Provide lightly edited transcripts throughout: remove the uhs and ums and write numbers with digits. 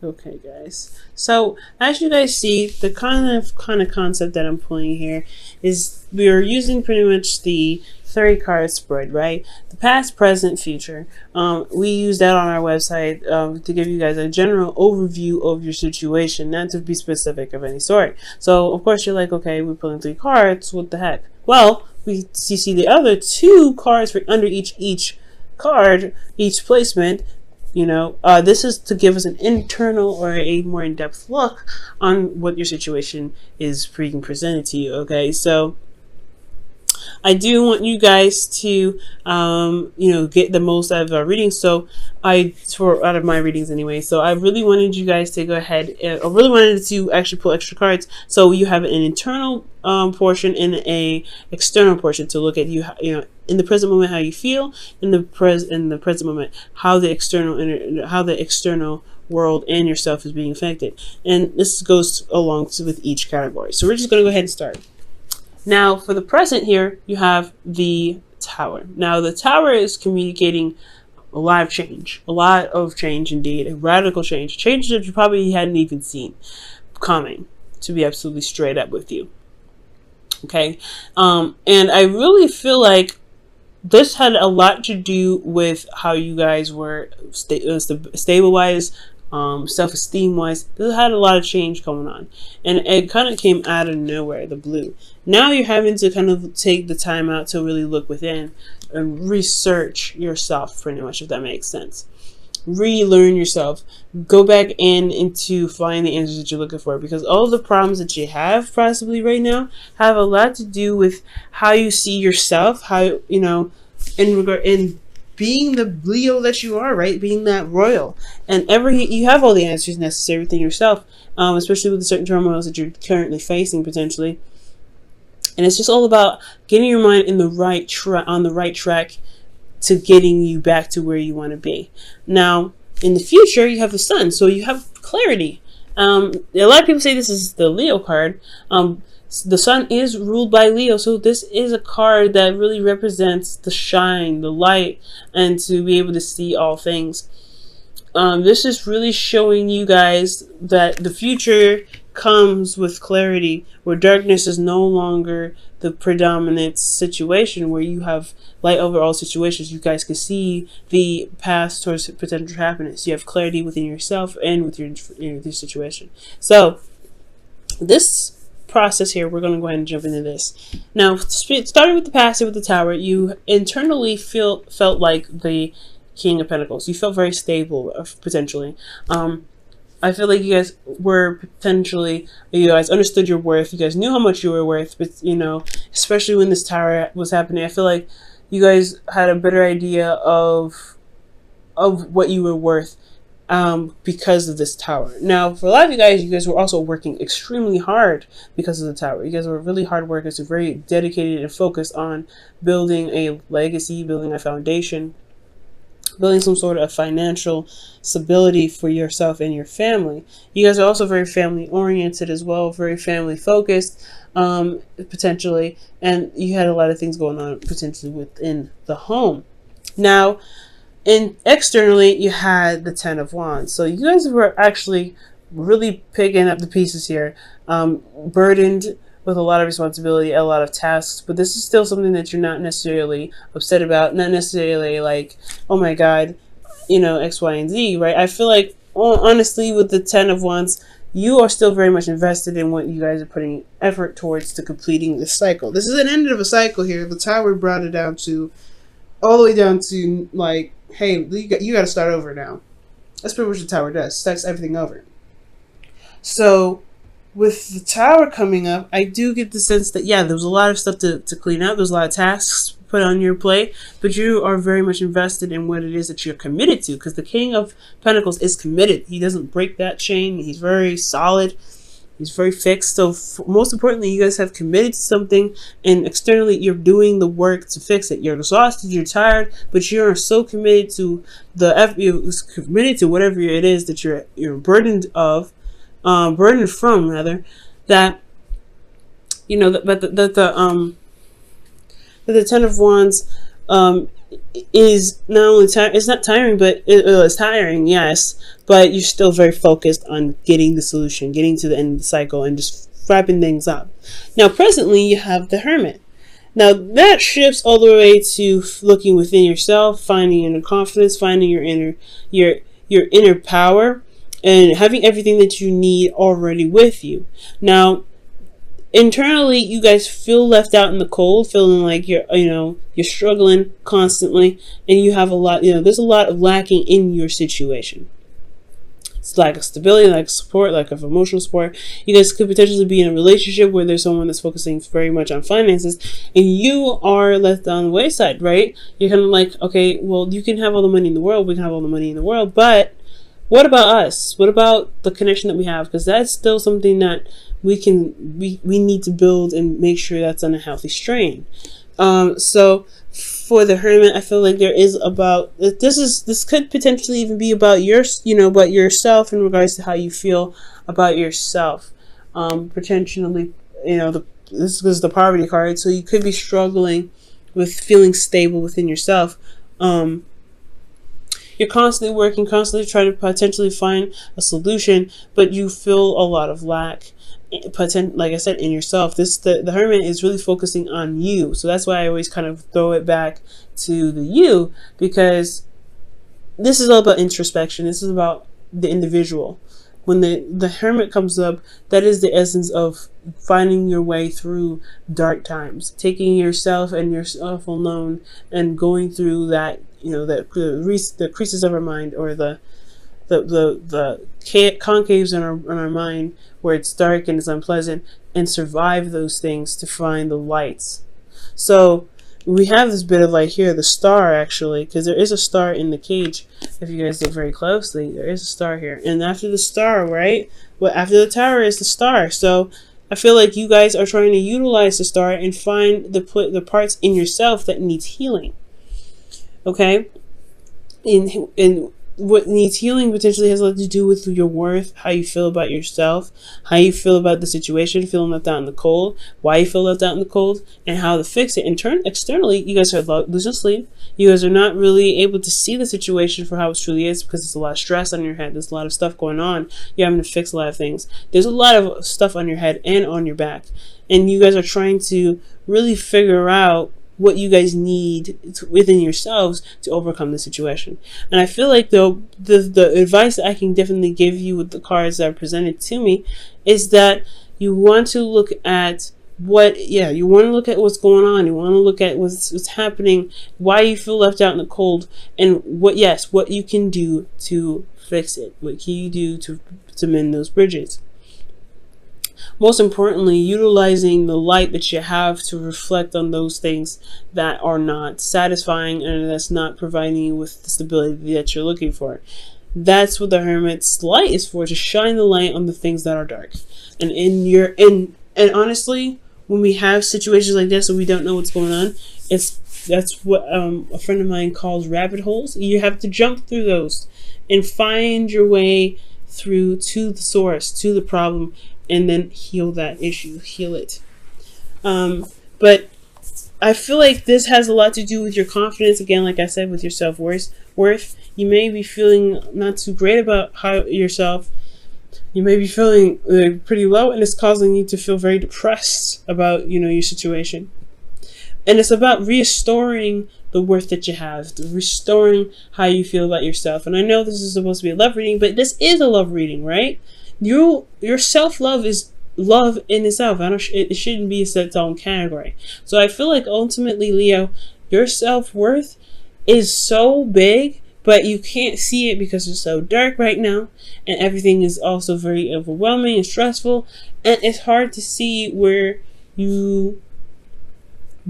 Okay, guys. So as you guys see, the kind of concept that I'm pulling here is we are using pretty much the 30 card spread, right? The past, present, future. We use that on our website to give you guys a general overview of your situation, not to be specific of any sort. So of course you're like, okay, we're pulling 3 cards. What the heck? Well, you see the other 2 cards for under each card, each placement. This is to give us an internal or a more in-depth look on what your situation is being presented to you. Okay, so I do want you guys to, get the most out of our readings. So out of my readings anyway. So I really wanted you guys to go ahead. I really wanted to actually pull extra cards. So you have an internal portion and a external portion to look at in the present moment how you feel, in the present moment how the external world and yourself is being affected. And this goes along with each category. So we're just going to go ahead and start. Now, for the present here, you have the Tower. Now, the Tower is communicating a lot of change indeed, a radical change that you probably hadn't even seen coming, to be absolutely straight up with you. Okay, and I really feel like this had a lot to do with how you guys were stable-wise, self-esteem wise. This had a lot of change going on, and it kind of came out of nowhere, the blue. Now you're having to kind of take the time out to really look within and research yourself, pretty much, if that makes sense. Relearn yourself, go back into find the answers that you're looking for, because all the problems that you have possibly right now have a lot to do with how you see yourself, how in being the Leo that you are, right? Being that royal. And you have all the answers necessary within yourself, especially with the certain turmoils that you're currently facing potentially. And it's just all about getting your mind in on the right track to getting you back to where you want to be. Now, in the future, you have the Sun, so you have clarity. A lot of people say this is the Leo card. The Sun is ruled by Leo, so this is a card that really represents the shine, the light, and to be able to see all things. This is really showing you guys that the future comes with clarity, where darkness is no longer the predominant situation, where you have light over all situations. You guys can see the path towards potential happiness. You have clarity within yourself and with your situation. So this process here, we're going to go ahead and jump into this. Now, starting with the past, with the Tower, you internally felt like the King of Pentacles. You felt very stable, potentially. I feel like you guys understood your worth. You guys knew how much you were worth, but especially when this Tower was happening, I feel like you guys had a better idea of what you were worth because of this Tower. Now, for a lot of you guys were also working extremely hard because of the Tower. You guys were really hard workers, who were very dedicated and focused on building a legacy, building a foundation, building some sort of financial stability for yourself and your family. You guys are also very family oriented as well, very family focused, potentially, and you had a lot of things going on potentially within the home. Now, externally, you had the Ten of Wands. So you guys were actually really picking up the pieces here, burdened with a lot of responsibility, a lot of tasks, but this is still something that you're not necessarily upset about, not necessarily like, oh my God, X, Y, and Z, right? I feel like, honestly, with the Ten of Wands, you are still very much invested in what you guys are putting effort towards to completing this cycle. This is an end of a cycle here. The Tower brought it all the way down to like, hey, you got to start over now. That's pretty much what the Tower does. Starts everything over. So with the Tower coming up, I do get the sense that, yeah, there was a lot of stuff to clean up. There's a lot of tasks put on your plate, but you are very much invested in what it is that you're committed to, because the King of Pentacles is committed. He doesn't break that chain. He's very solid. He's very fixed. So most importantly, you guys have committed to something, and externally, you're doing the work to fix it. You're exhausted, you're tired, but you're so committed to whatever it is that you're burdened from, rather, that the Ten of Wands is not only it's not tiring, but it's tiring, yes, but you're still very focused on getting the solution, getting to the end of the cycle, and just wrapping things up. Now, presently, you have the Hermit. Now, that shifts all the way to looking within yourself, finding inner confidence, finding your inner power, and having everything that you need already with you. Now, internally, you guys feel left out in the cold, feeling like you're struggling constantly, and you have a lot, there's a lot of lacking in your situation. It's lack of stability, lack of support, lack of emotional support. You guys could potentially be in a relationship where there's someone that's focusing very much on finances, and you are left on the wayside, right? You're kind of like, okay, well, you can have all the money in the world, we can have all the money in the world, but what about us? What about the connection that we have? Because that's still something that we need to build and make sure that's on a healthy strain. So for the Hermit, I feel like this could potentially even be about about yourself in regards to how you feel about yourself. Potentially, this is the poverty card, so you could be struggling with feeling stable within yourself. You're constantly working, constantly trying to potentially find a solution, but you feel a lot of lack, like I said, in yourself. The Hermit is really focusing on you. So that's why I always kind of throw it back to the you, because this is all about introspection. This is about the individual. When the Hermit comes up, that is the essence of finding your way through dark times, taking yourself and yourself alone and going through that, the creases of our mind, or the concaves in our mind where it's dark and it's unpleasant, and survive those things to find the lights. So we have this bit of light here, the star, actually, because there is a star in the cage. If you guys look very closely, there is a star here. And after the star, right? Well, after the tower is the star. So I feel like you guys are trying to utilize the star and find the parts in yourself that needs healing. Okay? And what needs healing potentially has a lot to do with your worth, how you feel about yourself, how you feel about the situation, feeling left out in the cold, why you feel left out in the cold, and how to fix it. In turn, externally, you guys are losing sleep. You guys are not really able to see the situation for how it truly is, because there's a lot of stress on your head. There's a lot of stuff going on. You're having to fix a lot of things. There's a lot of stuff on your head and on your back. And you guys are trying to really figure out what you guys need within yourselves to overcome the situation. And I feel like the advice that I can definitely give you with the cards that are presented to me is that you want to look at what's going on. You want to look at what's happening, why you feel left out in the cold, and what you can do to fix it. What can you do to mend those bridges? Most importantly, utilizing the light that you have to reflect on those things that are not satisfying and that's not providing you with the stability that you're looking for. That's what the Hermit's light is for, to shine the light on the things that are dark. And honestly, when we have situations like this and we don't know what's going on, that's what a friend of mine calls rabbit holes. You have to jump through those and find your way through to the source, to the problem, and then heal that issue, heal it. But I feel like this has a lot to do with your confidence. Again, like I said, with your self-worth. You may be feeling not too great about yourself. You may be feeling pretty low, and it's causing you to feel very depressed about, your situation. And it's about restoring the worth that you have, restoring how you feel about yourself. And I know this is supposed to be a love reading, but this is a love reading, right? Your self-love is love in itself. It shouldn't be its own category. So I feel like ultimately, Leo, your self-worth is so big, but you can't see it because it's so dark right now, and everything is also very overwhelming and stressful, and it's hard to see where you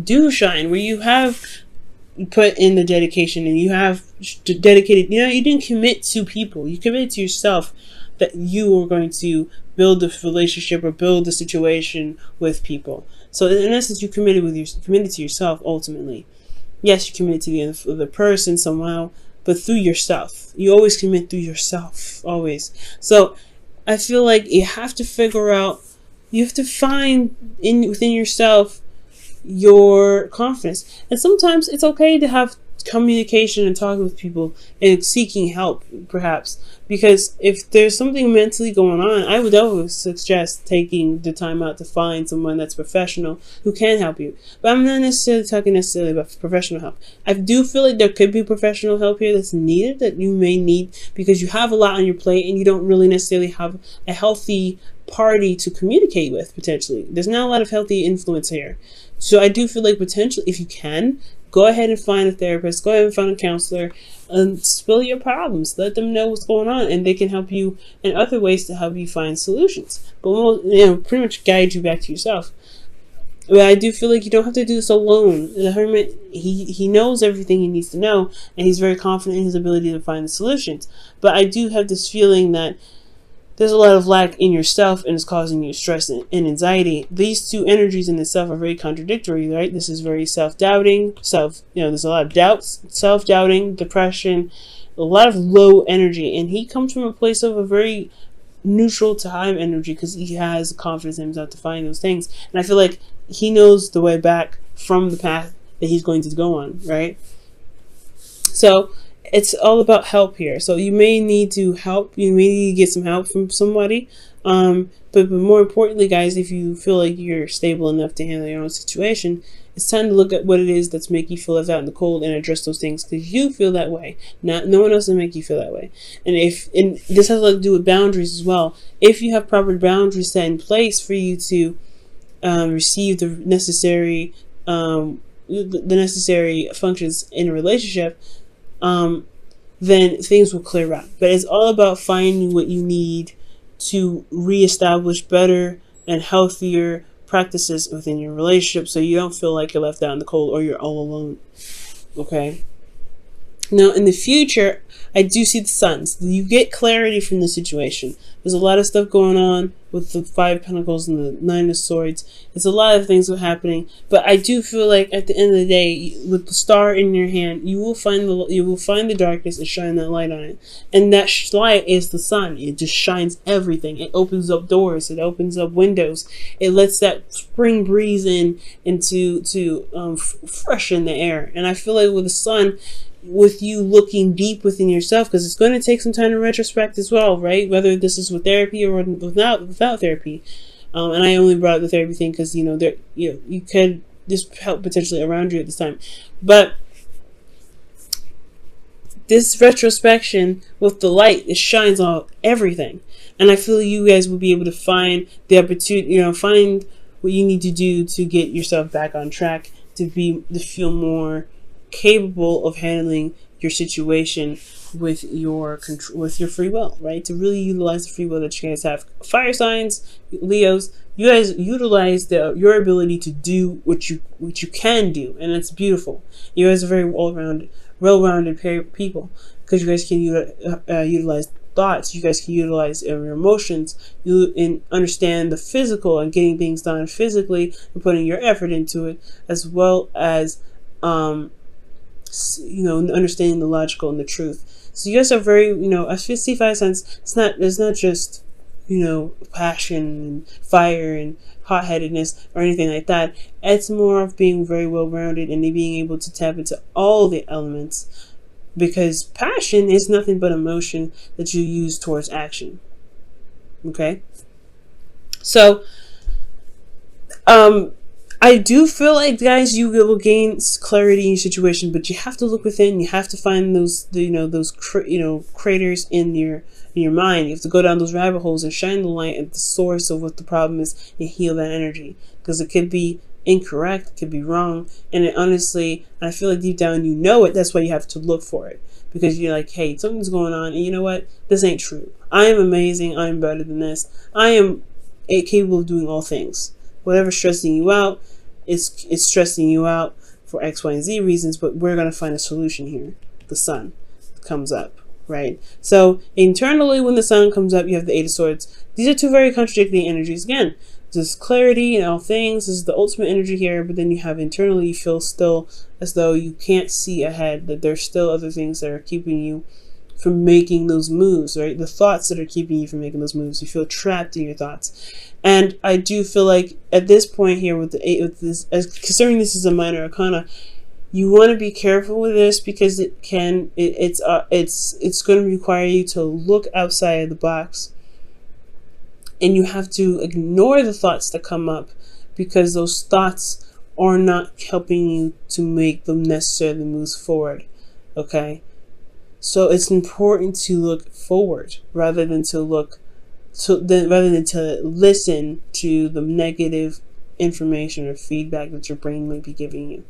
do shine, where you have put in the dedication and you have dedicated, you didn't commit to people, you committed to yourself, that you are going to build a relationship or build a situation with people. So in essence, you committed to yourself ultimately. Yes, you committed to the person somehow, but through yourself. You always commit through yourself, always. So I feel like you have to find within yourself your confidence. And sometimes it's okay to have communication and talking with people and seeking help, perhaps. Because if there's something mentally going on, I would always suggest taking the time out to find someone that's professional who can help you. But I'm not necessarily talking about professional help. I do feel like there could be professional help here that's needed, that you may need, because you have a lot on your plate and you don't really necessarily have a healthy party to communicate with, potentially. There's not a lot of healthy influence here. So I do feel like potentially, if you can, go ahead and find a therapist, go ahead and find a counselor, and spill your problems. Let them know what's going on, and they can help you in other ways to help you find solutions. But we'll, pretty much guide you back to yourself. But I do feel like you don't have to do this alone. The hermit, he knows everything he needs to know, and he's very confident in his ability to find the solutions. But I do have this feeling that there's a lot of lack in yourself, and it's causing you stress and anxiety. These two energies in itself are very contradictory, right? This is very self-doubting, there's a lot of doubts, self-doubting, depression, a lot of low energy. And he comes from a place of a very neutral to high energy because he has confidence in himself to find those things. And I feel like he knows the way back from the path that he's going to go on, right? So it's all about help here. So you may need to help. You may need to get some help from somebody. But more importantly, guys, if you feel like you're stable enough to handle your own situation, it's time to look at what it is that's making you feel left out in the cold and address those things, because you feel that way. No one else will make you feel that way. And this has a lot to do with boundaries as well. If you have proper boundaries set in place for you to receive the necessary functions in a relationship, then things will clear up. But it's all about finding what you need to reestablish better and healthier practices within your relationship, so you don't feel like you're left out in the cold or you're all alone. Okay? Now, in the future, I do see the suns. You get clarity from the situation. There's a lot of stuff going on with the 5 of Pentacles and the 9 of Swords. It's a lot of things that are happening. But I do feel like at the end of the day, with the star in your hand, you will find the darkness and shine that light on it. And that light is the sun. It just shines everything. It opens up doors. It opens up windows. It lets that spring breeze in to freshen the air. And I feel like with the sun, with you looking deep within yourself, because it's going to take some time to retrospect as well, right? Whether this is with therapy or without therapy. And I only brought up the therapy thing because you could just help potentially around you at this time. But this retrospection with the light, it shines on everything. And I feel you guys will be able to find the opportunity, find what you need to do to get yourself back on track, to feel more capable of handling your situation with your free will, right? To really utilize the free will that you guys have. Fire signs, Leos, you guys utilize your ability to do what you can do, and it's beautiful. You guys are very well-rounded people, because you guys can utilize thoughts. You guys can utilize your emotions. You understand the physical and getting things done physically and putting your effort into it, as well as understanding the logical and the truth. So you guys are very, I see 5 signs. It's not just, passion and fire and hot-headedness or anything like that. It's more of being very well-rounded and being able to tap into all the elements, because passion is nothing but emotion that you use towards action. Okay? So, I do feel like, guys, you will gain clarity in your situation, but you have to look within. You have to find those craters in your mind. You have to go down those rabbit holes and shine the light at the source of what the problem is and heal that energy, because it could be incorrect, it could be wrong, and honestly, I feel like deep down you know it. That's why you have to look for it, because you're like, hey, something's going on, and you know what? This ain't true. I am amazing. I am better than this. I am capable of doing all things. Whatever's stressing you out, it's stressing you out for X, Y, and Z reasons, but we're going to find a solution here. The sun comes up, right? So internally, when the sun comes up, you have the 8 of Swords. These are two very contradicting energies. Again, there's clarity in all things. This is the ultimate energy here, but then you have internally, you feel still as though you can't see ahead, that there's still other things that are keeping you from making those moves, right? The thoughts that are keeping you from making those moves. You feel trapped in your thoughts. And I do feel like at this point here with the 8, considering this is a minor arcana, You want to be careful with this because it's going to require you to look outside of the box, and you have to ignore the thoughts that come up because those thoughts are not helping you to make the necessary moves forward. Okay, so it's important to look forward rather than to listen to the negative information or feedback that your brain might be giving you.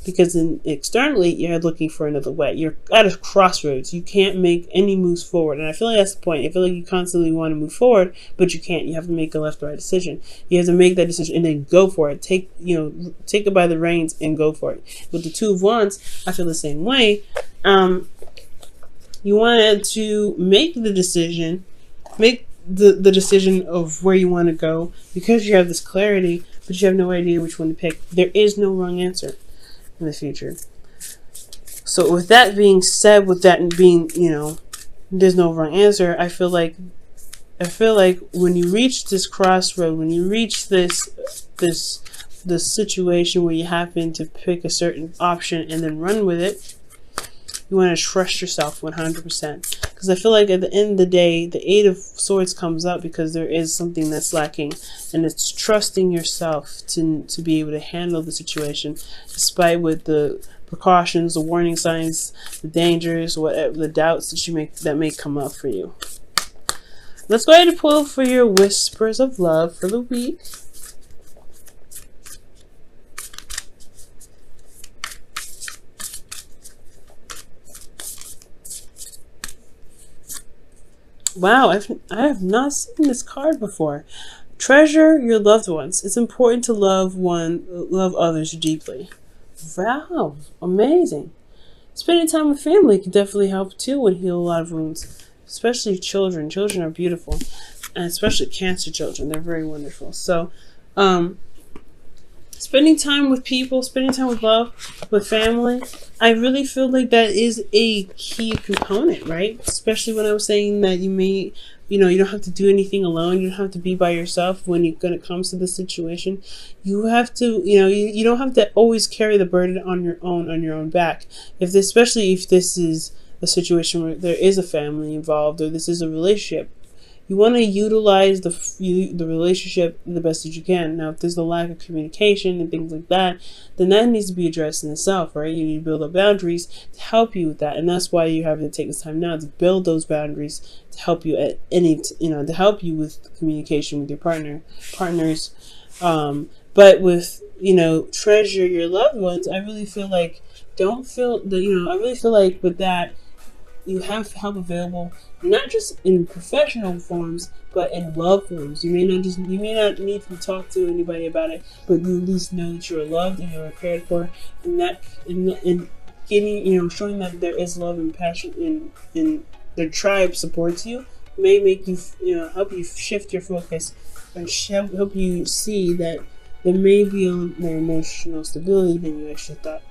Because externally, you're looking for another way. You're at a crossroads. You can't make any moves forward. And I feel like that's the point. I feel like you constantly want to move forward, but you can't. You have to make a left or right decision. You have to make that decision and then go for it. Take it by the reins and go for it. With the Two of Wands, I feel the same way. You wanted to make the decision, the decision of where you want to go because you have this clarity, but you have no idea which one to pick. There is no wrong answer in the future. So with that being said, with that being, there's no wrong answer, I feel like when you reach this crossroad, when you reach this situation where you happen to pick a certain option and then run with it, you want to trust yourself 100%. Because I feel like at the end of the day, the Eight of Swords comes up because there is something that's lacking. And it's trusting yourself to be able to handle the situation, despite with the precautions, the warning signs, the dangers, whatever, the doubts that may come up for you. Let's go ahead and pull for your Whispers of Love for the week. Wow, I have not seen this card before. Treasure your loved ones. It's important to love others deeply. Wow, amazing. Spending time with family can definitely help too and heal a lot of wounds, especially children. Children are beautiful, and especially Cancer children. They're very wonderful. So, spending time with people, spending time with love, with family, I really feel like that is a key component, right? Especially when I was saying that you don't have to do anything alone. You don't have to be by yourself when it comes to the situation. You have to, you don't have to always carry the burden on your own back. Especially if this is a situation where there is a family involved or this is a relationship. You want to utilize the relationship the best that you can. Now, if there's a lack of communication and things like that, then that needs to be addressed in itself, right? You need to build up boundaries to help you with that, and that's why you have to take this time now to build those boundaries to help you to help you with communication with your partners. But with treasure your loved ones, I really feel like I really feel like with that, you have help available, not just in professional forms, but in love forms. You may not need to talk to anybody about it, but you at least know that you're loved and you're cared for, and that in getting showing that there is love and passion in the tribe supports you may make you help you shift your focus and help you see that there may be a more emotional stability than you actually thought.